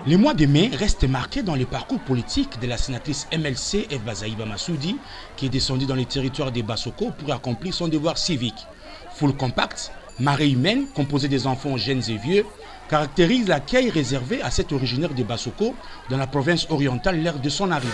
Le mois de mai reste marqué dans le parcours politique de la sénatrice MLC Eva Zaïba Massoudi, qui est descendue dans les territoires des Bassoko pour accomplir son devoir civique. Foule compacte, marée humaine, composée des enfants jeunes et vieux, caractérise l'accueil réservé à cet originaire des Bassoko dans la province orientale l'heure de son arrivée.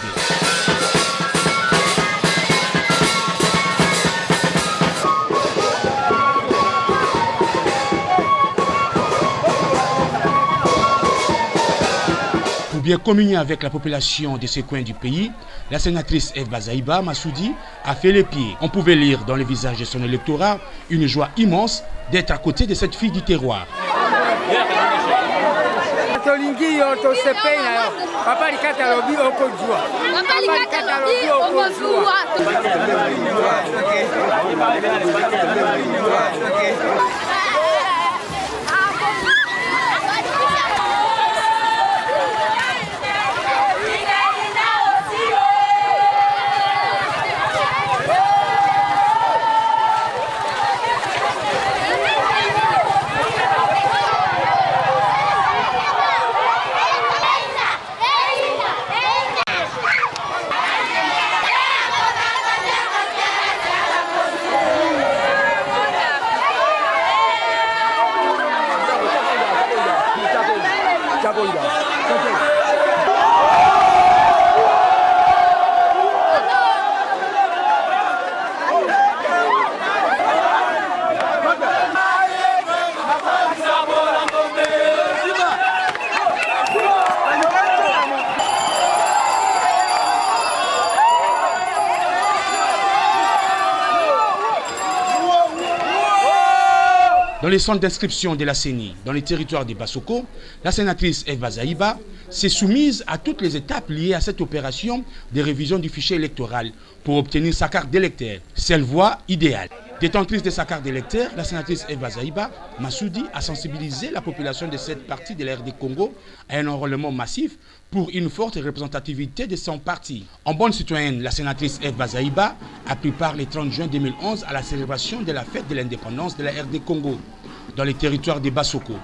Pour bien communier avec la population de ces coins du pays, la sénatrice Eva Zaïba Massoudi a fait les pieds. On pouvait lire dans le visage de son électorat une joie immense d'être à côté de cette fille du terroir. Dans les centres d'inscription de la CENI, dans les territoires des Bassoko, la sénatrice Eva Zaïba s'est soumise à toutes les étapes liées à cette opération de révision du fichier électoral pour obtenir sa carte d'électeur. C'est la voie idéale. Détentrice de sa carte d'électeur, la sénatrice Eva Zaïba Massoudi a sensibilisé la population de cette partie de la RD Congo à un enrôlement massif pour une forte représentativité de son parti. En bonne citoyenne, la sénatrice Eva Zaïba a pris part le 30 juin 2011 à la célébration de la fête de l'indépendance de la RD Congo dans les territoires des Bassoko.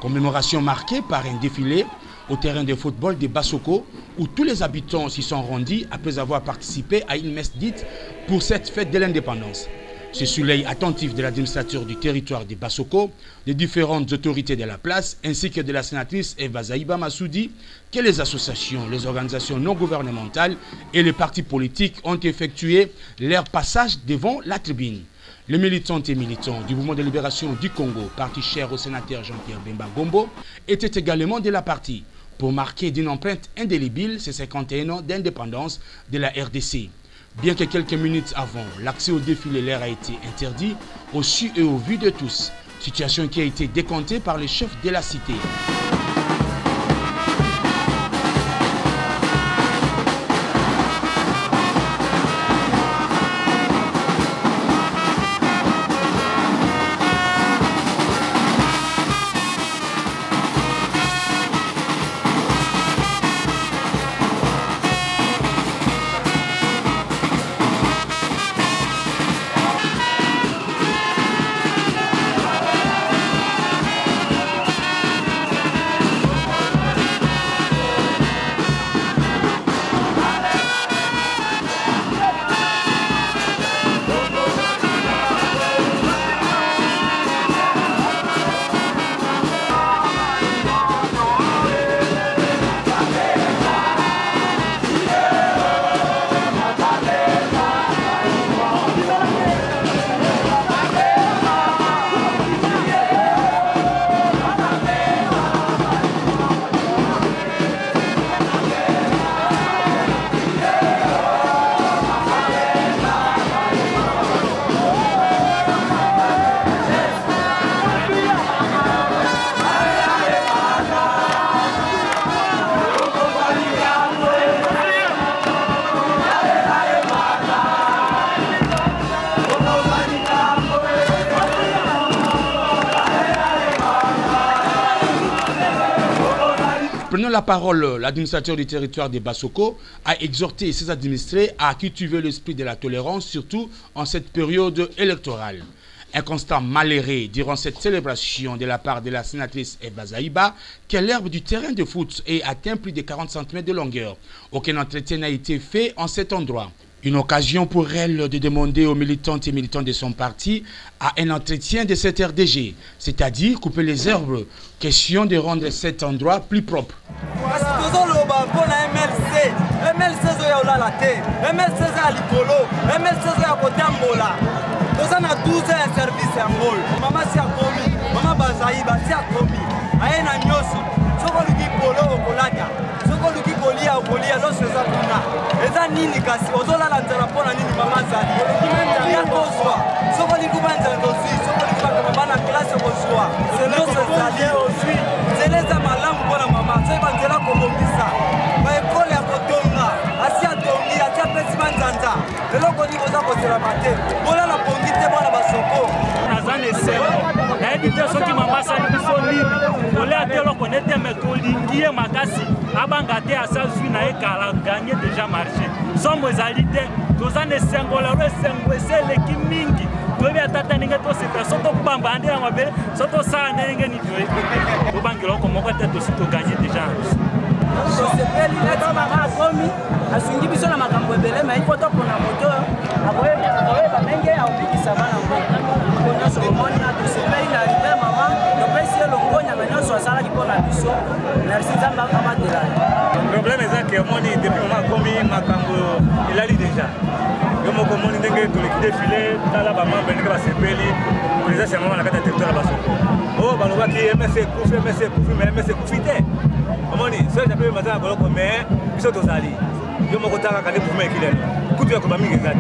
Commémoration marquée par un défilé au terrain de football des Bassoko où tous les habitants s'y sont rendus après avoir participé à une messe dite pour cette fête de l'indépendance. C'est sous l'œil attentif de l'administrateur du territoire des Bassoko, des différentes autorités de la place, ainsi que de la sénatrice Eva Zaïba Massoudi, que les associations, les organisations non gouvernementales et les partis politiques ont effectué leur passage devant la tribune. Les militantes et militants du mouvement de libération du Congo, parti cher au sénateur Jean-Pierre Bemba Gombo, étaient également de la partie pour marquer d'une empreinte indélébile ces 51 ans d'indépendance de la RDC. Bien que quelques minutes avant, l'accès au défilé leur a été interdit, au su et au vu de tous, situation qui a été décomptée par les chefs de la cité. Prenant la parole, l'administrateur du territoire de Bassoko a exhorté ses administrés à cultiver l'esprit de la tolérance, surtout en cette période électorale. Un constat malheureux durant cette célébration de la part de la sénatrice Eva Zaïba que l'herbe du terrain de foot est atteint plus de 40 cm de longueur. Aucun entretien n'a été fait en cet endroit. Une occasion pour elle de demander aux militantes et militants de son parti à un entretien de cette RDG, c'est-à-dire couper les herbes, question de rendre cet endroit plus propre. Le problème est que moi, depuis le moment commis, il a dit déjà. Je me commande de défiler, la maman, ben, va se payer, président, c'est maman, la carte de territoire là-bas. Oh, bah, on va qui MSC Koufi, mais MSC Koufi, comment dit, ça, j'appelle maintenant à Boloko, mais ils sont aux alliés. Je me contacte à Kade pour me qu'il est. Coup de comme ami, exact.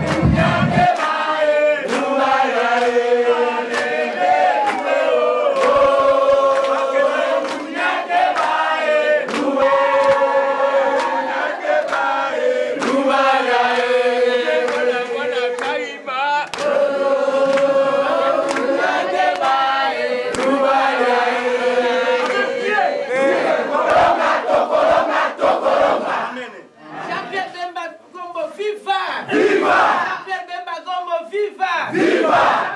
Viva!